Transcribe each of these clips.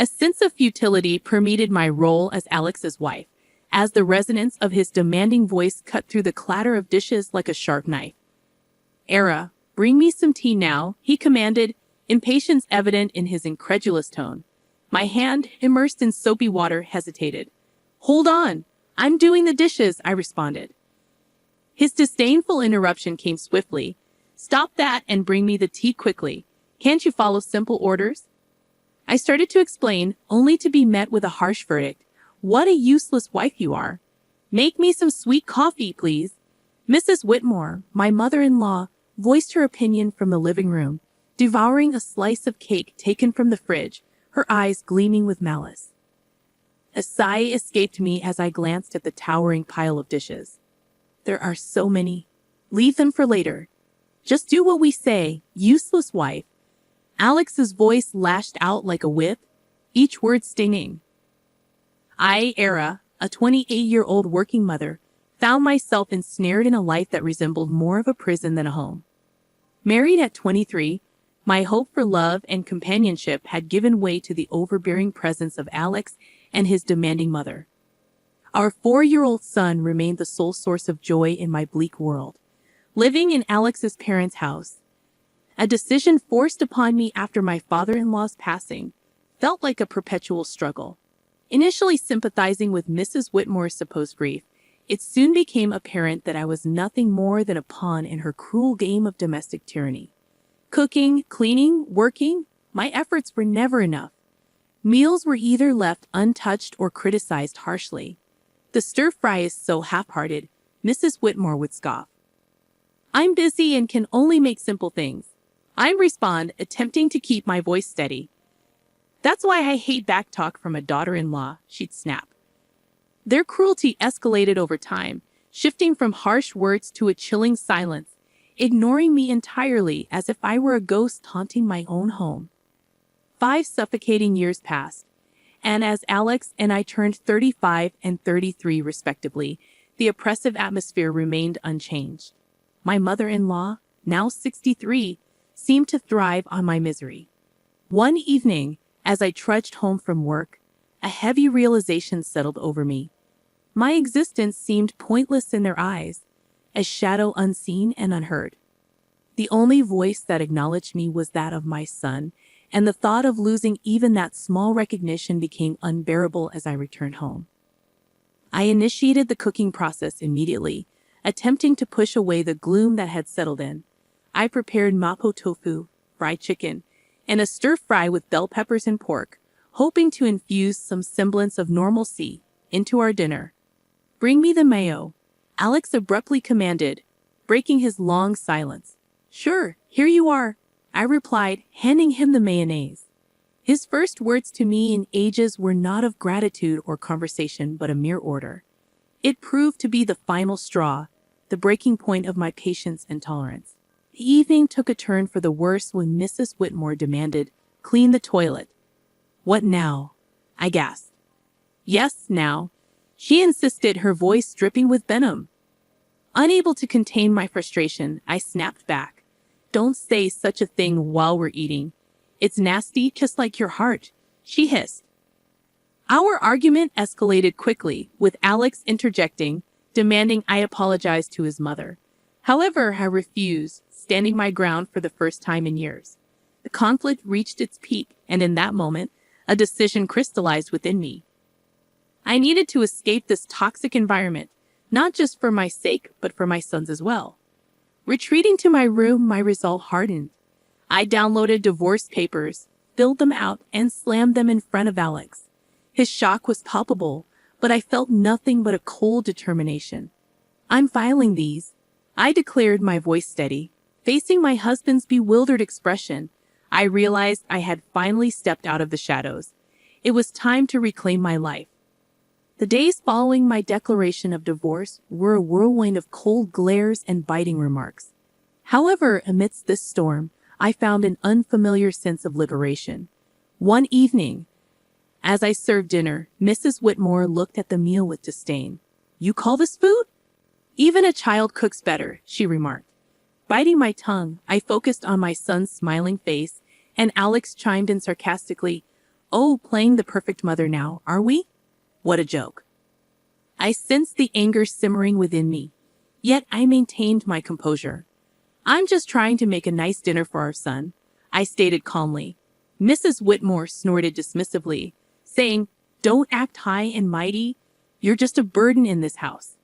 A sense of futility permeated my role as Alex's wife, as the resonance of his demanding voice cut through the clatter of dishes like a sharp knife. "Era, bring me some tea now," he commanded, impatience evident in his incredulous tone. My hand, immersed in soapy water, hesitated. "Hold on, I'm doing the dishes," I responded. His disdainful interruption came swiftly. "Stop that and bring me the tea quickly. Can't you follow simple orders?" I started to explain, only to be met with a harsh verdict. "What a useless wife you are. Make me some sweet coffee, please." Mrs. Whitmore, my mother-in-law, voiced her opinion from the living room, devouring a slice of cake taken from the fridge, her eyes gleaming with malice. A sigh escaped me as I glanced at the towering pile of dishes. "There are so many. Leave them for later. Just do what we say, useless wife." Alex's voice lashed out like a whip, each word stinging. I, Era, a 28-year-old working mother, found myself ensnared in a life that resembled more of a prison than a home. Married at 23, my hope for love and companionship had given way to the overbearing presence of Alex and his demanding mother. Our 4-year-old son remained the sole source of joy in my bleak world. Living in Alex's parents' house, a decision forced upon me after my father-in-law's passing, felt like a perpetual struggle. Initially sympathizing with Mrs. Whitmore's supposed grief, it soon became apparent that I was nothing more than a pawn in her cruel game of domestic tyranny. Cooking, cleaning, working, my efforts were never enough. Meals were either left untouched or criticized harshly. "The stir-fry is so half-hearted," Mrs. Whitmore would scoff. "I'm busy and can only make simple things," I'd respond, attempting to keep my voice steady. "That's why I hate backtalk from a daughter-in-law," she'd snap. Their cruelty escalated over time, shifting from harsh words to a chilling silence, ignoring me entirely as if I were a ghost haunting my own home. 5 suffocating years passed, and as Alex and I turned 35 and 33 respectively, the oppressive atmosphere remained unchanged. My mother-in-law, now 63, seemed to thrive on my misery. One evening, as I trudged home from work, a heavy realization settled over me. My existence seemed pointless in their eyes, a shadow unseen and unheard. The only voice that acknowledged me was that of my son, and the thought of losing even that small recognition became unbearable as I returned home. I initiated the cooking process immediately, attempting to push away the gloom that had settled in. I prepared mapo tofu, fried chicken, and a stir-fry with bell peppers and pork, hoping to infuse some semblance of normalcy into our dinner. "Bring me the mayo," Alex abruptly commanded, breaking his long silence. "Sure, here you are," I replied, handing him the mayonnaise. His first words to me in ages were not of gratitude or conversation, but a mere order. It proved to be the final straw, the breaking point of my patience and tolerance. The evening took a turn for the worse when Mrs. Whitmore demanded, "Clean the toilet." "What now?" I gasped. "Yes, now," she insisted, her voice dripping with venom. Unable to contain my frustration, I snapped back. "Don't say such a thing while we're eating. It's nasty, just like your heart," she hissed. Our argument escalated quickly, with Alex interjecting, demanding I apologize to his mother. However, I refused, standing my ground for the first time in years. The conflict reached its peak, and in that moment, a decision crystallized within me. I needed to escape this toxic environment, not just for my sake, but for my son's as well. Retreating to my room, my resolve hardened. I downloaded divorce papers, filled them out, and slammed them in front of Alex. His shock was palpable, but I felt nothing but a cold determination. "I'm filing these," I declared, my voice steady. Facing my husband's bewildered expression, I realized I had finally stepped out of the shadows. It was time to reclaim my life. The days following my declaration of divorce were a whirlwind of cold glares and biting remarks. However, amidst this storm, I found an unfamiliar sense of liberation. One evening, as I served dinner, Mrs. Whitmore looked at the meal with disdain. "You call this food? Even a child cooks better," she remarked. Biting my tongue, I focused on my son's smiling face, and Alex chimed in sarcastically, Oh, playing the perfect mother now, are we? What a joke. I sensed the anger simmering within me, yet I maintained my composure. I'm just trying to make a nice dinner for our son, I stated calmly. Mrs. Whitmore snorted dismissively, saying, Don't act high and mighty. You're just a burden in this house.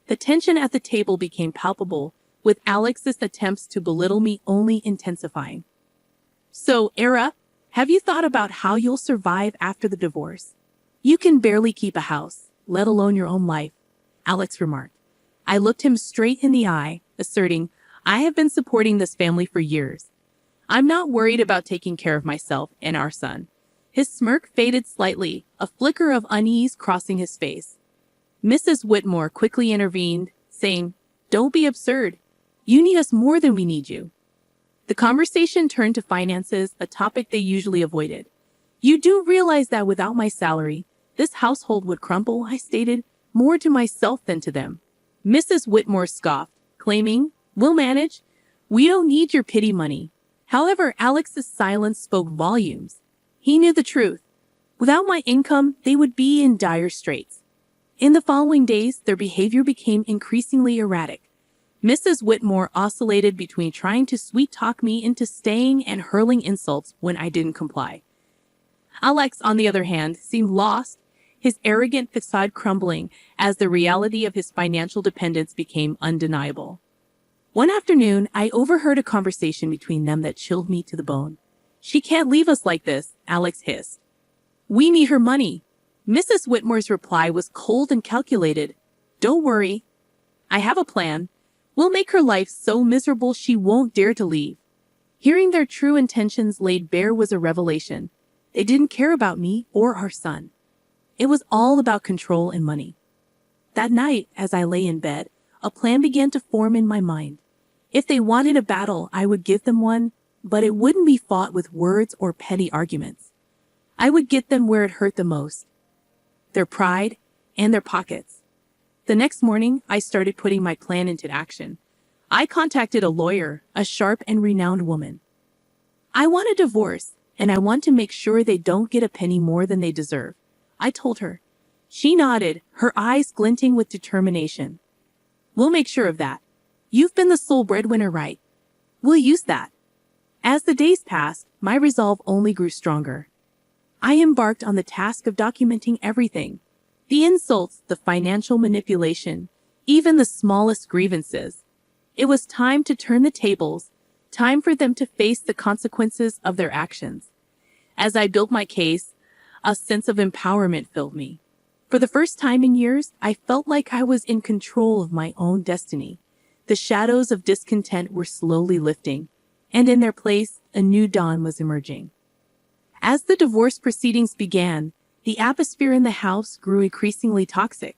The tension at the table became palpable, with Alex's attempts to belittle me only intensifying. So, Era, have you thought about how you'll survive after the divorce? You can barely keep a house, let alone your own life, Alex remarked. I looked him straight in the eye, asserting, I have been supporting this family for years. I'm not worried about taking care of myself and our son. His smirk faded slightly, a flicker of unease crossing his face. Mrs. Whitmore quickly intervened, saying, Don't be absurd. You need us more than we need you. The conversation turned to finances, a topic they usually avoided. You do realize that without my salary, this household would crumble, I stated, more to myself than to them. Mrs. Whitmore scoffed, claiming, We'll manage. We don't need your pity money. However, Alex's silence spoke volumes. He knew the truth. Without my income, they would be in dire straits. In the following days, their behavior became increasingly erratic. Mrs. Whitmore oscillated between trying to sweet-talk me into staying and hurling insults when I didn't comply. Alex, on the other hand, seemed lost, his arrogant facade crumbling as the reality of his financial dependence became undeniable. One afternoon, I overheard a conversation between them that chilled me to the bone. She can't leave us like this, Alex hissed. We need her money. Mrs. Whitmore's reply was cold and calculated. Don't worry. I have a plan. We'll make her life so miserable she won't dare to leave. Hearing their true intentions laid bare was a revelation. They didn't care about me or our son. It was all about control and money. That night, as I lay in bed, a plan began to form in my mind. If they wanted a battle, I would give them one, but it wouldn't be fought with words or petty arguments. I would get them where it hurt the most. Their pride and their pockets. The next morning, I started putting my plan into action. I contacted a lawyer, a sharp and renowned woman. I want a divorce, and I want to make sure they don't get a penny more than they deserve, I told her. She nodded, her eyes glinting with determination. We'll make sure of that. You've been the sole breadwinner, right? We'll use that. As the days passed, my resolve only grew stronger. I embarked on the task of documenting everything. The insults, the financial manipulation, even the smallest grievances. It was time to turn the tables, time for them to face the consequences of their actions. As I built my case, a sense of empowerment filled me. For the first time in years, I felt like I was in control of my own destiny. The shadows of discontent were slowly lifting, and in their place, a new dawn was emerging. As the divorce proceedings began, the atmosphere in the house grew increasingly toxic.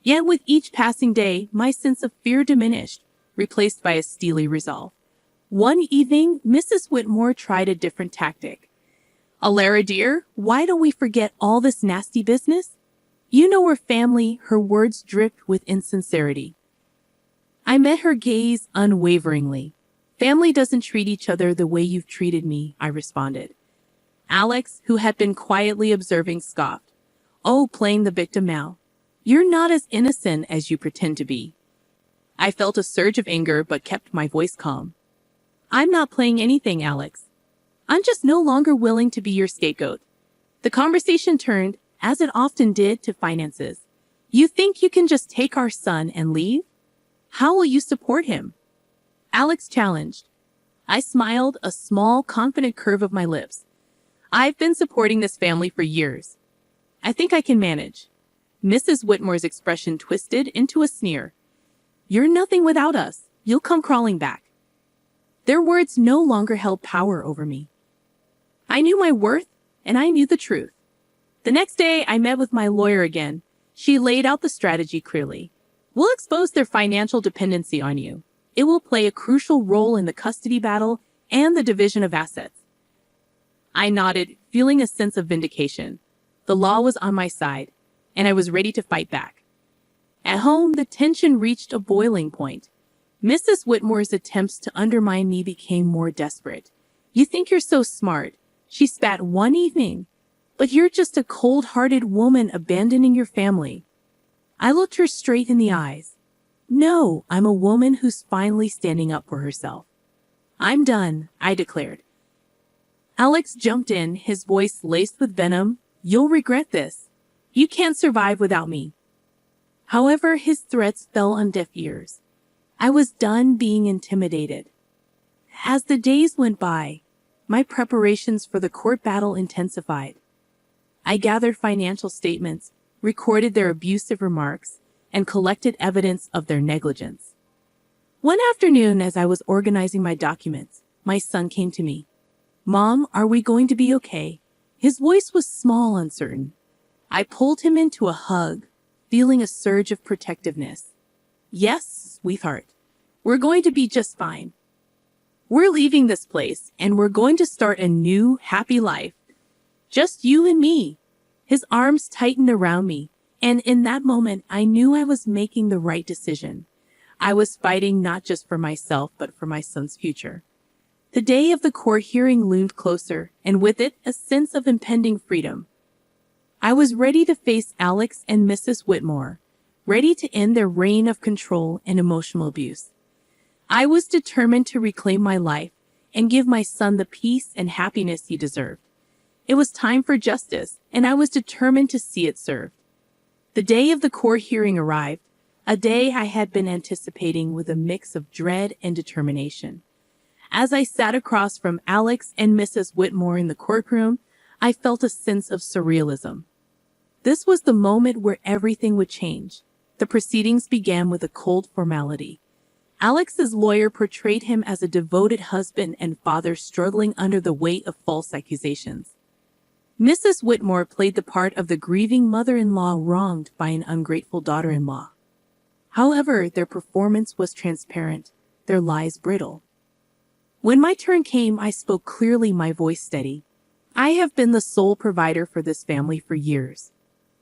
Yet with each passing day, my sense of fear diminished, replaced by a steely resolve. One evening, Mrs. Whitmore tried a different tactic. Alara, dear, why don't we forget all this nasty business? You know we're family, her words dripped with insincerity. I met her gaze unwaveringly. Family doesn't treat each other the way you've treated me, I responded. Alex, who had been quietly observing, scoffed. Oh, playing the victim now. You're not as innocent as you pretend to be. I felt a surge of anger but kept my voice calm. I'm not playing anything, Alex. I'm just no longer willing to be your scapegoat. The conversation turned, as it often did, to finances. You think you can just take our son and leave? How will you support him? Alex challenged. I smiled, a small, confident curve of my lips. I've been supporting this family for years. I think I can manage. Mrs. Whitmore's expression twisted into a sneer. You're nothing without us. You'll come crawling back. Their words no longer held power over me. I knew my worth, and I knew the truth. The next day, I met with my lawyer again. She laid out the strategy clearly. We'll expose their financial dependency on you. It will play a crucial role in the custody battle and the division of assets. I nodded, feeling a sense of vindication. The law was on my side, and I was ready to fight back. At home, the tension reached a boiling point. Mrs. Whitmore's attempts to undermine me became more desperate. You think you're so smart, she spat one evening. But you're just a cold-hearted woman abandoning your family. I looked her straight in the eyes. No, I'm a woman who's finally standing up for herself. I'm done, I declared. Alex jumped in, his voice laced with venom. You'll regret this. You can't survive without me. However, his threats fell on deaf ears. I was done being intimidated. As the days went by, my preparations for the court battle intensified. I gathered financial statements, recorded their abusive remarks, and collected evidence of their negligence. One afternoon, as I was organizing my documents, my son came to me. Mom, are we going to be okay? His voice was small, uncertain. I pulled him into a hug, feeling a surge of protectiveness. Yes, sweetheart, we're going to be just fine. We're leaving this place, and we're going to start a new, happy life. Just you and me. His arms tightened around me, and in that moment, I knew I was making the right decision. I was fighting not just for myself, but for my son's future. The day of the court hearing loomed closer, and with it, a sense of impending freedom. I was ready to face Alex and Mrs. Whitmore, ready to end their reign of control and emotional abuse. I was determined to reclaim my life and give my son the peace and happiness he deserved. It was time for justice, and I was determined to see it served. The day of the court hearing arrived, a day I had been anticipating with a mix of dread and determination. As I sat across from Alex and Mrs. Whitmore in the courtroom, I felt a sense of surrealism. This was the moment where everything would change. The proceedings began with a cold formality. Alex's lawyer portrayed him as a devoted husband and father struggling under the weight of false accusations. Mrs. Whitmore played the part of the grieving mother-in-law wronged by an ungrateful daughter-in-law. However, their performance was transparent, their lies brittle. When my turn came, I spoke clearly, my voice steady. I have been the sole provider for this family for years.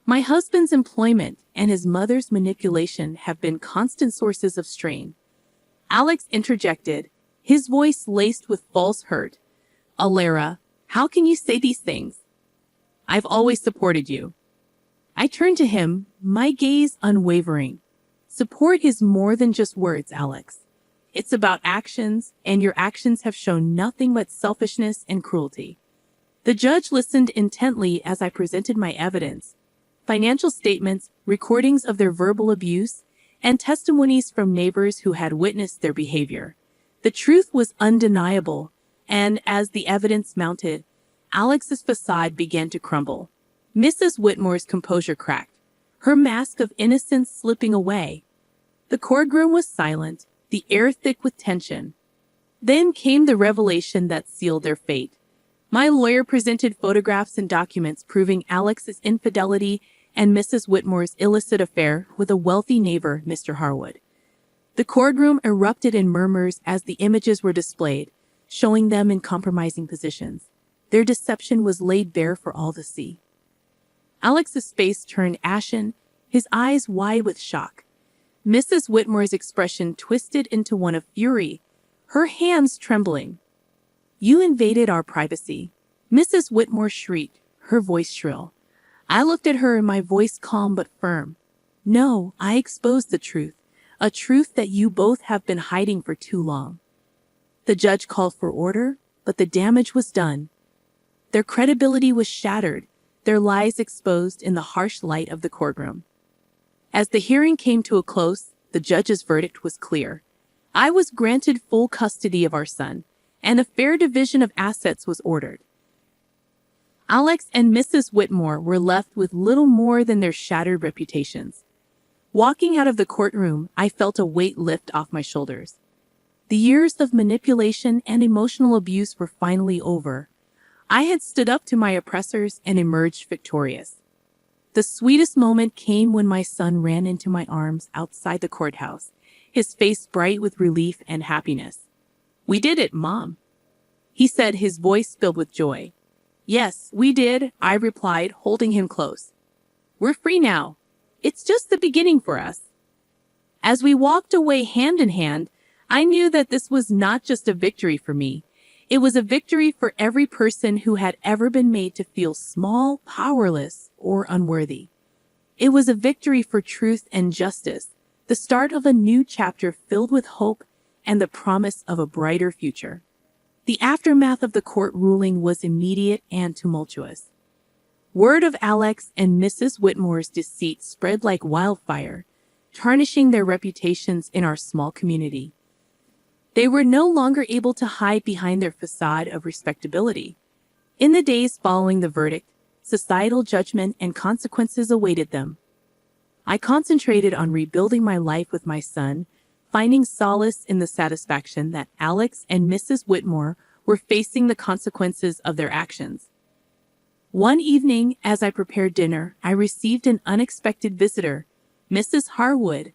My husband's employment and his mother's manipulation have been constant sources of strain. Alex interjected, his voice laced with false hurt. Alara, how can you say these things? I've always supported you. I turned to him, my gaze unwavering. Support is more than just words, Alex. It's about actions, and your actions have shown nothing but selfishness and cruelty. The judge listened intently as I presented my evidence. Financial statements, recordings of their verbal abuse, and testimonies from neighbors who had witnessed their behavior. The truth was undeniable, and as the evidence mounted, Alex's facade began to crumble. Mrs. Whitmore's composure cracked, her mask of innocence slipping away. The courtroom was silent, the air thick with tension. Then came the revelation that sealed their fate. My lawyer presented photographs and documents proving Alex's infidelity and Mrs. Whitmore's illicit affair with a wealthy neighbor, Mr. Harwood. The courtroom erupted in murmurs as the images were displayed, showing them in compromising positions. Their deception was laid bare for all to see. Alex's face turned ashen, his eyes wide with shock. Mrs. Whitmore's expression twisted into one of fury, her hands trembling. You invaded our privacy. Mrs. Whitmore shrieked, her voice shrill. I looked at her, my voice calm but firm. No, I exposed the truth, a truth that you both have been hiding for too long. The judge called for order, but the damage was done. Their credibility was shattered, their lies exposed in the harsh light of the courtroom. As the hearing came to a close, the judge's verdict was clear. I was granted full custody of our son, and a fair division of assets was ordered. Alex and Mrs. Whitmore were left with little more than their shattered reputations. Walking out of the courtroom, I felt a weight lift off my shoulders. The years of manipulation and emotional abuse were finally over. I had stood up to my oppressors and emerged victorious. The sweetest moment came when my son ran into my arms outside the courthouse, his face bright with relief and happiness. We did it, Mom, he said, his voice filled with joy. Yes, we did, I replied, holding him close. We're free now. It's just the beginning for us. As we walked away hand in hand, I knew that this was not just a victory for me. It was a victory for every person who had ever been made to feel small, powerless, or unworthy. It was a victory for truth and justice, the start of a new chapter filled with hope and the promise of a brighter future. The aftermath of the court ruling was immediate and tumultuous. Word of Alex and Mrs. Whitmore's deceit spread like wildfire, tarnishing their reputations in our small community. They were no longer able to hide behind their facade of respectability. In the days following the verdict, societal judgment and consequences awaited them. I concentrated on rebuilding my life with my son, finding solace in the satisfaction that Alex and Mrs. Whitmore were facing the consequences of their actions. One evening, as I prepared dinner, I received an unexpected visitor, Mrs. Harwood,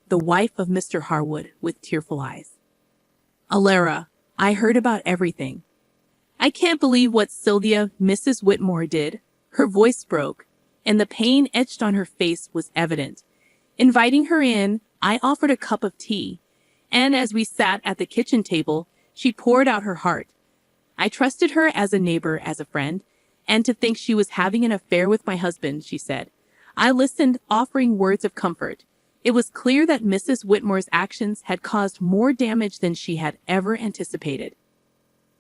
the wife of Mr. Harwood, with tearful eyes. "Alara, I heard about everything. I can't believe what Sylvia, Mrs. Whitmore, did." Her voice broke, and the pain etched on her face was evident. Inviting her in, I offered a cup of tea, and as we sat at the kitchen table, she poured out her heart. I trusted her as a neighbor, as a friend, and to think she was having an affair with my husband, she said. I listened, offering words of comfort. It was clear that Mrs. Whitmore's actions had caused more damage than she had ever anticipated.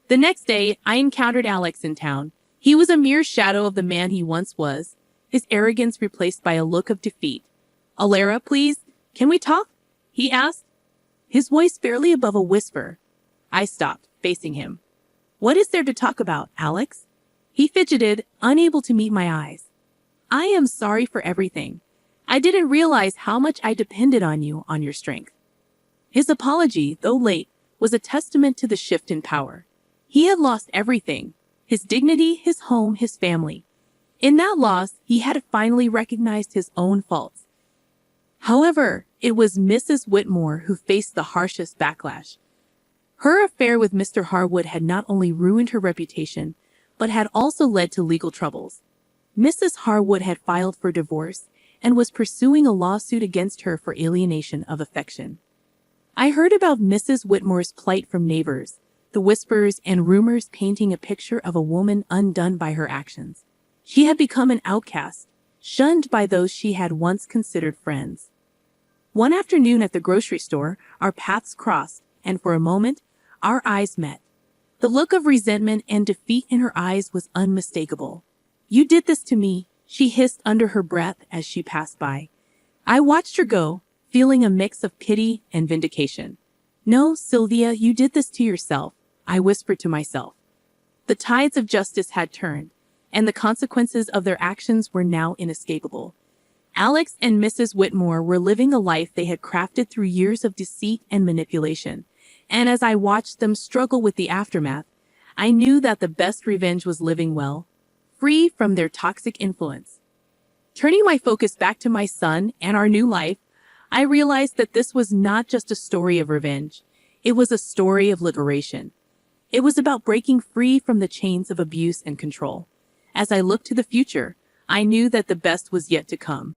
The next day, I encountered Alex in town. He was a mere shadow of the man he once was, his arrogance replaced by a look of defeat. "Alara, please, can we talk?" he asked, his voice barely above a whisper. I stopped, facing him. "What is there to talk about, Alex?" He fidgeted, unable to meet my eyes. "I am sorry for everything. I didn't realize how much I depended on you, on your strength." His apology, though late, was a testament to the shift in power. He had lost everything: his dignity, his home, his family. In that loss, he had finally recognized his own faults. However, it was Mrs. Whitmore who faced the harshest backlash. Her affair with Mr. Harwood had not only ruined her reputation, but had also led to legal troubles. Mrs. Harwood had filed for divorce and was pursuing a lawsuit against her for alienation of affection. I heard about Mrs. Whitmore's plight from neighbors, the whispers and rumors painting a picture of a woman undone by her actions. She had become an outcast, shunned by those she had once considered friends. One afternoon at the grocery store, our paths crossed, and for a moment, our eyes met. The look of resentment and defeat in her eyes was unmistakable. "You did this to me," she hissed under her breath as she passed by. I watched her go, feeling a mix of pity and vindication. "No, Sylvia, you did this to yourself," I whispered to myself. The tides of justice had turned, and the consequences of their actions were now inescapable. Alex and Mrs. Whitmore were living a life they had crafted through years of deceit and manipulation, and as I watched them struggle with the aftermath, I knew that the best revenge was living well, free from their toxic influence. Turning my focus back to my son and our new life, I realized that this was not just a story of revenge. It was a story of liberation. It was about breaking free from the chains of abuse and control. As I looked to the future, I knew that the best was yet to come.